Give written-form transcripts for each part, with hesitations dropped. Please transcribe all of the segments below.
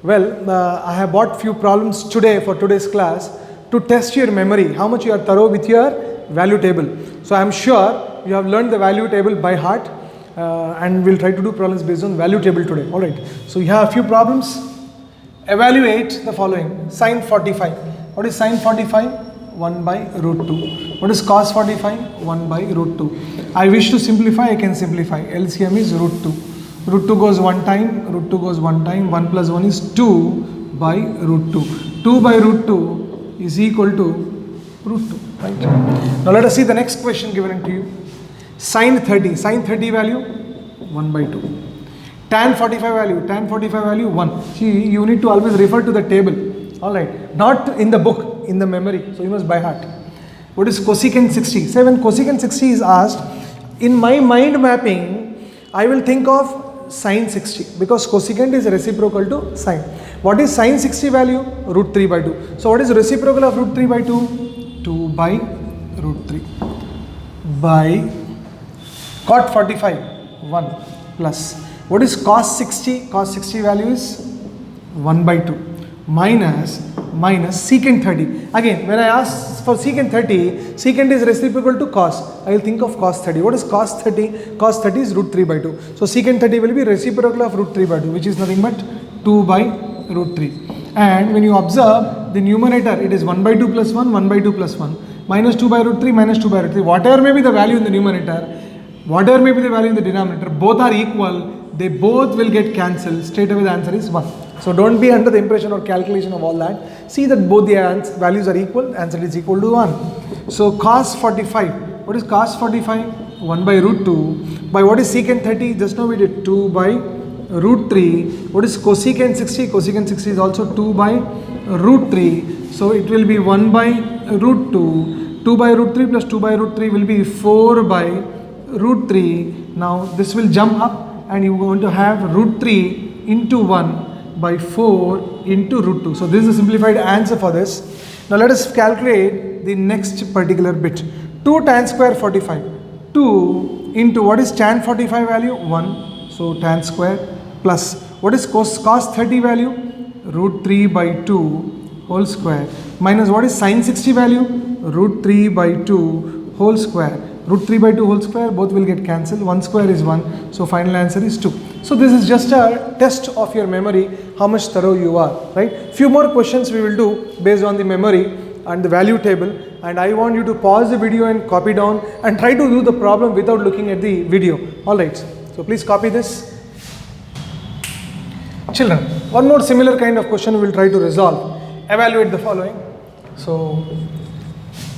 Well, I have brought few problems today for today's class to test your memory, how much you are thorough with your value table. So I am sure you have learned the value table by heart, and we'll try to do problems based on value table today. Alright, so you have a few problems. Evaluate the following. Sine 45. What is sine 45? 1 by root 2. What is cos 45? 1 by root 2. I wish to simplify, I can simplify. LCM is root 2. Root 2 goes one time, root 2 goes one time, 1 plus 1 is 2 by root 2. 2 by root 2 is equal to root 2. Right? Now let us see the next question given to you. Sine 30. Sine 30 value 1 by 2. Tan 45 value 1. See, you need to always refer to the table. Alright, not in the book, in the memory. So you must by heart. What is cosecant 60? Say when cosecant 60 is asked, in my mind mapping, I will think of sine 60 because cosecant is reciprocal to sine. What is sine 60 value? Root 3 by 2. So what is reciprocal of root 3 by 2? 2 by root 3 by cot 45 1 plus. What is cos 60? Cos 60 value is 1 by 2 minus secant 30. Again, when I ask for secant 30, secant is reciprocal to cos. I will think of cos 30. What is cos 30? Cos 30 is root 3 by 2. So secant 30 will be reciprocal of root 3 by 2, which is nothing but 2 by root 3. And when you observe the numerator, it is 1 by 2 plus 1, 1 by 2 plus 1, minus 2 by root 3, minus 2 by root 3. Whatever may be the value in the numerator, whatever may be the value in the denominator, both are equal. They both will get cancelled. Straight away the answer is 1. So don't be under the impression or calculation of all that. See that both the values are equal. Answer is equal to 1. So cos 45. What is cos 45? 1 by root 2. By what is secant 30? Just now we did 2 by root 3. What is cosecant 60? Cosecant 60 is also 2 by root 3. So it will be 1 by root 2. 2 by root 3 plus 2 by root 3 will be 4 by root 3. Now this will jump up and you are going to have root 3 into 1 by 4 into root 2. So this is a simplified answer for this. Now let us calculate the next particular bit. 2 tan square 45. 2 into what is tan 45 value? 1. So tan square plus what is cos 30 value? Root 3 by 2 whole square minus what is sin 60 value? Root 3 by 2 whole square. Root 3 by 2 whole square, both will get cancelled. 1 square is 1. So final answer is 2. So this is just a test of your memory, how much thorough you are, right? Few more questions we will do based on the memory and the value table. And I want you to pause the video and copy down and try to do the problem without looking at the video. Alright, so please copy this. Children, one more similar kind of question we will try to resolve. Evaluate the following. So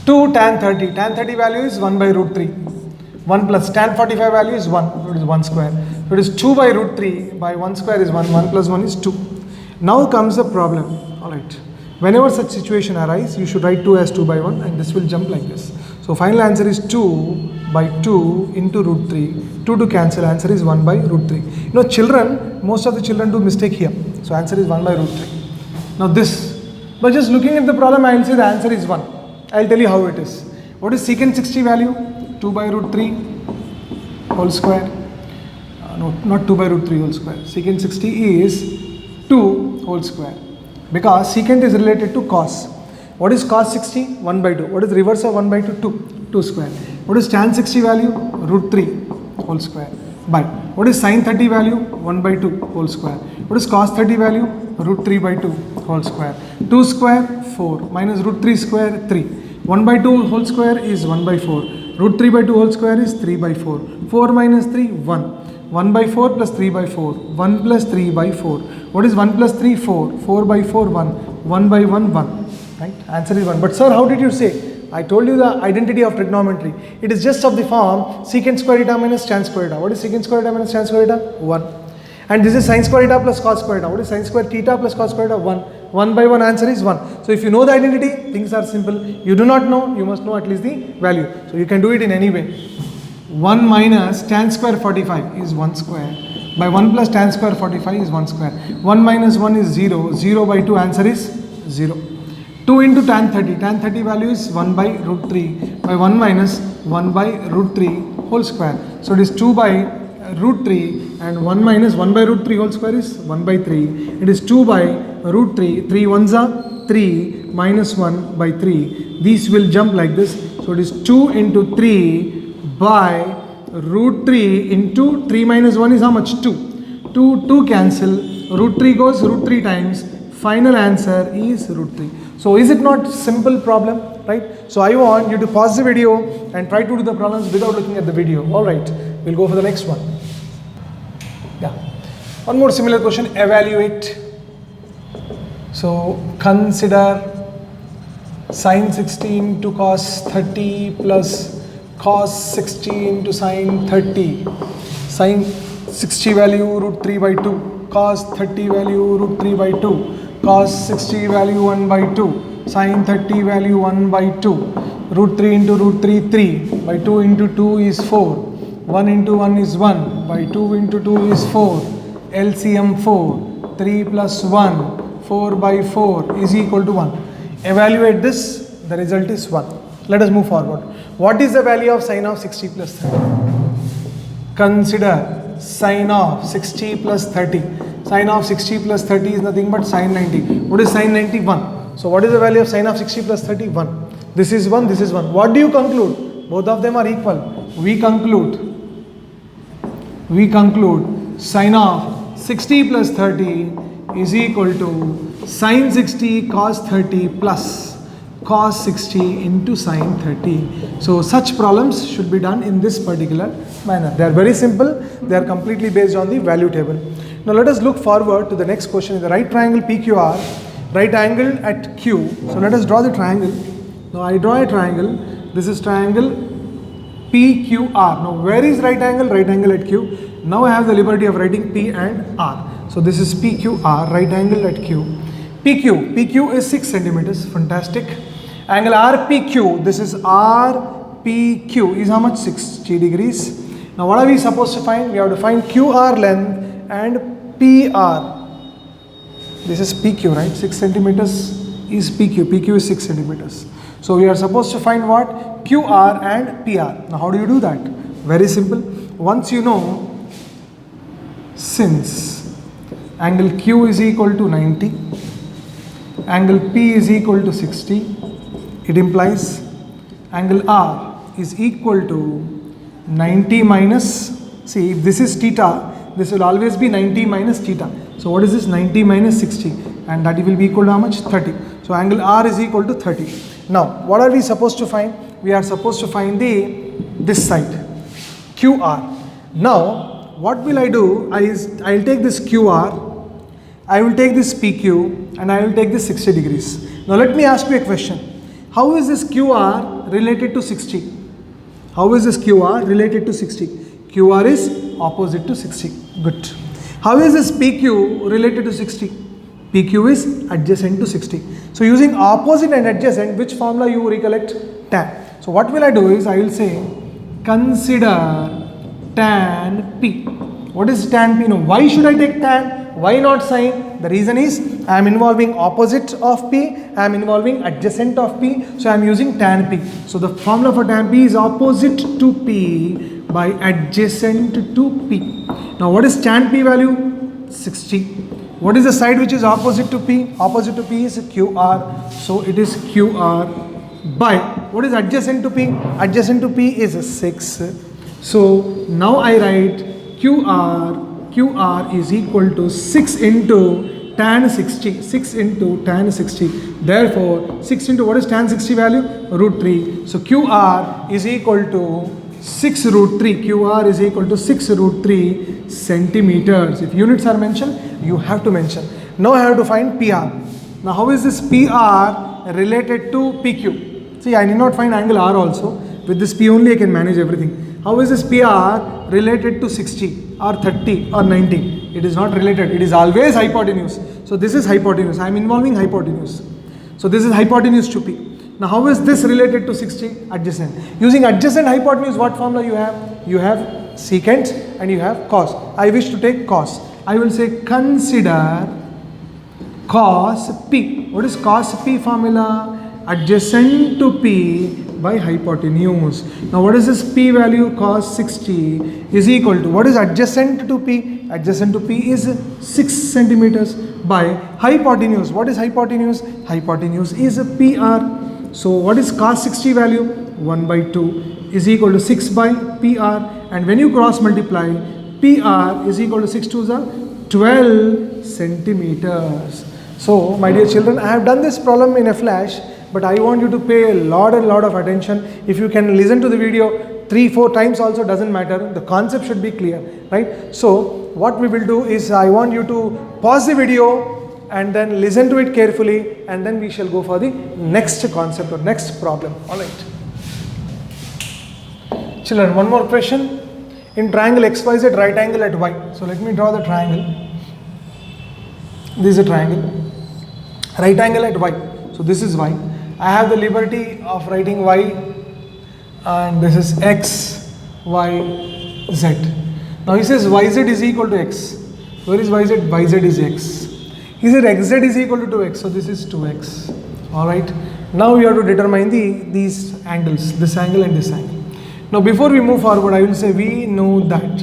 2 tan 30. Tan 30 value is 1 by root 3. 1 plus tan 45 value is 1. It is 1 square. So it is 2 by root 3 by 1 square is 1. 1 plus 1 is 2. Now comes the problem. Alright. Whenever such situation arises, you should write 2 as 2 by 1 and this will jump like this. So final answer is 2 by 2 into root 3. 2 to cancel. Answer is 1 by root 3. You know, children, most of the children do mistake here. So answer is 1 by root 3. Now this. But just looking at the problem, I will say the answer is 1. I will tell you how it is. What is secant 60 value? 2 by root 3 whole square. No, not 2 by root 3 whole square. Secant 60 is 2 whole square. Because secant is related to cos. What is cos 60? 1 by 2. What is reverse of 1 by 2? 2. 2 square. What is tan 60 value? Root 3 whole square. By. What is sin 30 value? 1 by 2 whole square. What is cos 30 value? Root 3 by 2 whole square. 2 square 4 minus root 3 square 3. 1 by 2 whole square is 1 by 4. Root 3 by 2 whole square is 3 by 4. 4 minus 3 1. 1 by 4 plus 3 by 4. 1 plus 3 by 4. What is 1 plus 3? 4. 4 by 4 1. 1 by 1 1. Right? Answer is 1. But sir, how did you say? I told you the identity of trigonometry. It is just of the form secant square theta minus tan square theta. What is secant square theta minus tan square theta? 1. And this is sin square theta plus cos square theta. What is sin square theta plus cos square theta? 1. 1 by 1 answer is 1. So if you know the identity, things are simple. You do not know, you must know at least the value. So you can do it in any way. 1 minus tan square 45 is 1 square. By 1 plus tan square 45 is 1 square. 1 minus 1 is 0. 0 by 2 answer is 0. 2 into tan 30. Tan 30 value is 1 by root 3. By 1 minus 1 by root 3 whole square. So it is 2 by root 3, and 1 minus 1 by root 3 whole square is 1 by 3. It is 2 by root 3. 3 ones are 3 minus 1 by 3. These will jump like this. So it is 2 into 3 by root 3 into 3 minus 1 is how much? 2. 2 cancel. Root 3 goes root 3 times. Final answer is root 3. So is it not simple problem, right? So I want you to pause the video and try to do the problems without looking at the video. Alright, we'll go for the next one. Yeah. One more similar question, evaluate. So consider sine 60 into cos 30 plus cos 60 into sine 30. Sine 60 value root 3 by 2. Cos 30 value root 3 by 2. Cos 60 value 1 by 2. Sine 30 value 1 by 2. Root 3 into root 3, 3. By 2 into 2 is 4. 1 into 1 is 1. By 2 into 2 is 4. LCM 4. 3 plus 1. 4 by 4 is equal to 1. Evaluate this. The result is 1. Let us move forward. What is the value of sine of 60 plus 30? Consider sine of 60 plus 30. Sine of 60 plus 30 is nothing but sine 90. What is sine 90? 1. So what is the value of sine of 60 plus 30? 1. This is 1, this is 1. What do you conclude? Both of them are equal. We conclude sine of 60 plus 30 is equal to sine 60 cos 30 plus cos 60 into sine 30. So such problems should be done in this particular manner. They are very simple. They are completely based on the value table. Now let us look forward to the next question. In the right triangle PQR, right angle at Q. So let us draw the triangle. Now I draw a triangle. This is triangle PQR. Now where is right angle? Right angle at Q. Now I have the liberty of writing P and R. So this is PQR, right angle at Q. PQ is 6 centimeters. Fantastic. Angle RPQ, this is RPQ is how much? 60 degrees. Now what are we supposed to find? We have to find QR length and PR. This is PQ, right? 6 centimeters is PQ. PQ is 6 centimeters. So we are supposed to find what? QR and PR. Now how do you do that? Very simple. Once you know, since angle Q is equal to 90, angle P is equal to 60, it implies angle R is equal to 90 minus, see if this is theta, this will always be 90 minus theta. So what is this? 90 minus 60, and that will be equal to how much? 30. So angle R is equal to 30. Now what are we supposed to find? We are supposed to find this side, QR. Now what will I do? I will take this QR, I will take this PQ, and I will take this 60 degrees. Now let me ask you a question. How is this QR related to 60? How is this QR related to 60? QR is opposite to 60. Good. How is this PQ related to 60? PQ is adjacent to 60. So using opposite and adjacent, which formula you recollect? Tan. So what will I do is I will say consider tan P. What is tan P? Now why should I take tan? Why not sine? The reason is I am involving opposite of P, I am involving adjacent of P, so I am using tan P. So the formula for tan P is opposite to P by adjacent to P. Now what is tan P value? 60. What is the side which is opposite to P? Opposite to P is QR, so it is QR by, what is adjacent to P? Adjacent to P is 6. So now I write QR is equal to 6 into tan 60. 6 into tan 60. Therefore, 6 into what is tan 60 value? Root 3. So QR is equal to 6 root 3. QR is equal to 6 root 3 centimeters. If units are mentioned, you have to mention. Now I have to find PR. Now how is this PR related to PQ? See, I need not find angle R also. With this P only I can manage everything. How is this PR related to 60 or 30 or 90? It is not related. It is always hypotenuse. So this is hypotenuse. I am involving hypotenuse. So this is hypotenuse to P. Now how is this related to 60? Adjacent. Using adjacent hypotenuse, what formula you have? You have secant and you have cos. I wish to take cos. I will say consider cos P. What is cos P formula? adjacent to P by hypotenuse. Now what is this P value? Cos 60 is equal to, what is adjacent to P? Adjacent to P is 6 centimeters by hypotenuse. What is hypotenuse? Hypotenuse is PR. So what is cos 60 value? 1 by 2 is equal to 6 by PR, and when you cross multiply, PR is equal to 6 to the 12 centimeters. So my dear children, I have done this problem in a flash, but I want you to pay a lot of attention. If you can listen to the video 3-4 times also, doesn't matter, the concept should be clear, right? So what we will do is, I want you to pause the video and then listen to it carefully, and then we shall go for the next concept or next problem. All right. Children, one more question. In triangle XYZ, right angle at Y. So let me draw the triangle. This is a triangle. Right angle at Y. So this is Y. I have the liberty of writing Y, and this is X, Y, Z. Now he says YZ is equal to X. Where is YZ? YZ is X. He said XZ is equal to 2X. So this is 2X. Alright. Now we have to determine these angles, this angle and this angle. Now before we move forward, I will say we know that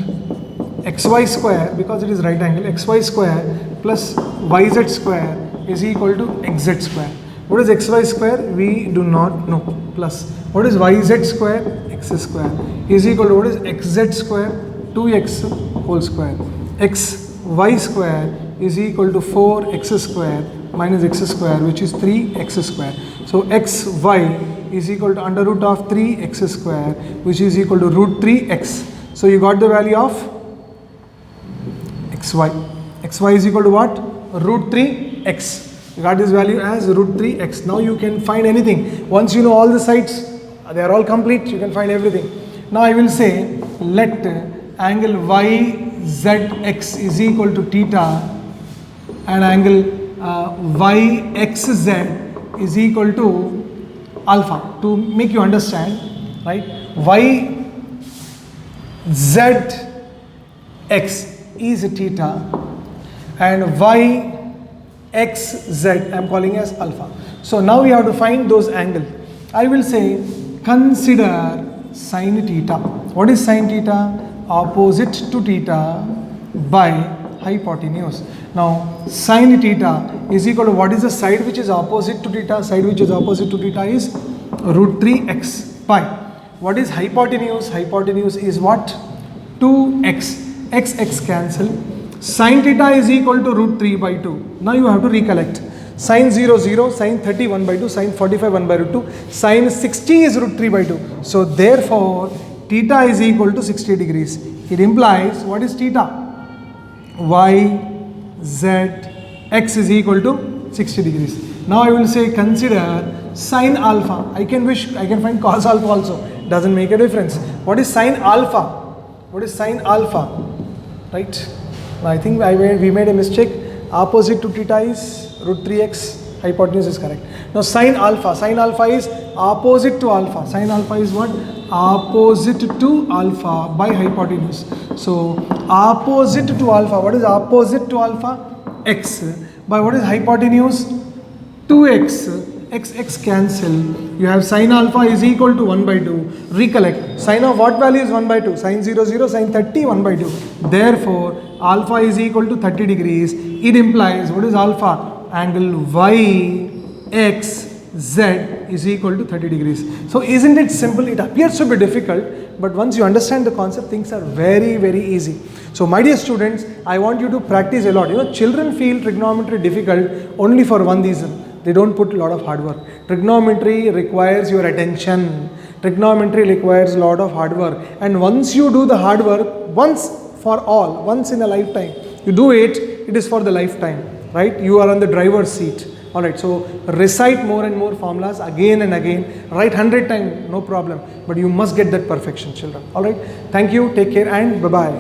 xy square, because it is right angle, xy square plus yz square is equal to xz square. What is xy square? We do not know. Plus what is yz square? X square is equal to what is xz square? 2x whole square. Xy square is equal to 4x square minus x square, which is 3x square. So xy is equal to under root of 3x square, which is equal to root 3x. So you got the value of xy. Xy is equal to what? Root 3x. You got this value as root 3x. Now you can find anything. Once you know all the sides, they are all complete, you can find everything. Now I will say, let angle YZX is equal to theta and angle YXZ is equal to alpha. To make you understand, right? YZX is theta and YXZ I am calling as alpha. So now we have to find those angles. I will say consider sine theta. What is sine theta? Opposite to theta by hypotenuse. Now sine theta is equal to, what is the side which is opposite to theta? Side which is opposite to theta is root 3x pi. What is hypotenuse? Hypotenuse is what? 2x. X cancel. Sine theta is equal to root 3 by 2. Now you have to recollect. Sine 0, 0, sine 30, 1 by 2, sine 45, 1 by root 2, sine 60 is root 3 by 2. So therefore, theta is equal to 60 degrees. It implies, what is theta? Y, Z, X is equal to 60 degrees. Now I will say consider sine alpha. I can find cos alpha also. Doesn't make a difference. What is sine alpha? What is sine alpha? Right? I think we made a mistake. Opposite to theta is root 3x. Hypotenuse is correct. Now sine alpha. Sine alpha is opposite to alpha. Sine alpha is what? Opposite to alpha by hypotenuse. So opposite to alpha. What is opposite to alpha? X. By what is hypotenuse? 2x. X cancel. You have sine alpha is equal to 1 by 2. Recollect. Sine of what value is 1 by 2? Sine 0, 0, sine 30, 1 by 2. Therefore, alpha is equal to 30 degrees. It implies, what is alpha? Angle YXZ is equal to 30 degrees. So isn't it simple? It appears to be difficult, but once you understand the concept, things are very, very easy. So my dear students, I want you to practice a lot. You know, children feel trigonometry difficult only for one reason. They don't put a lot of hard work. Trigonometry requires your attention. Trigonometry requires a lot of hard work. And once you do the hard work, once for all, once in a lifetime, you do it, it is for the lifetime, right? You are on the driver's seat. Alright, so recite more and more formulas again and again. Write 100 times, no problem. But you must get that perfection, children. Alright, thank you, take care and bye-bye.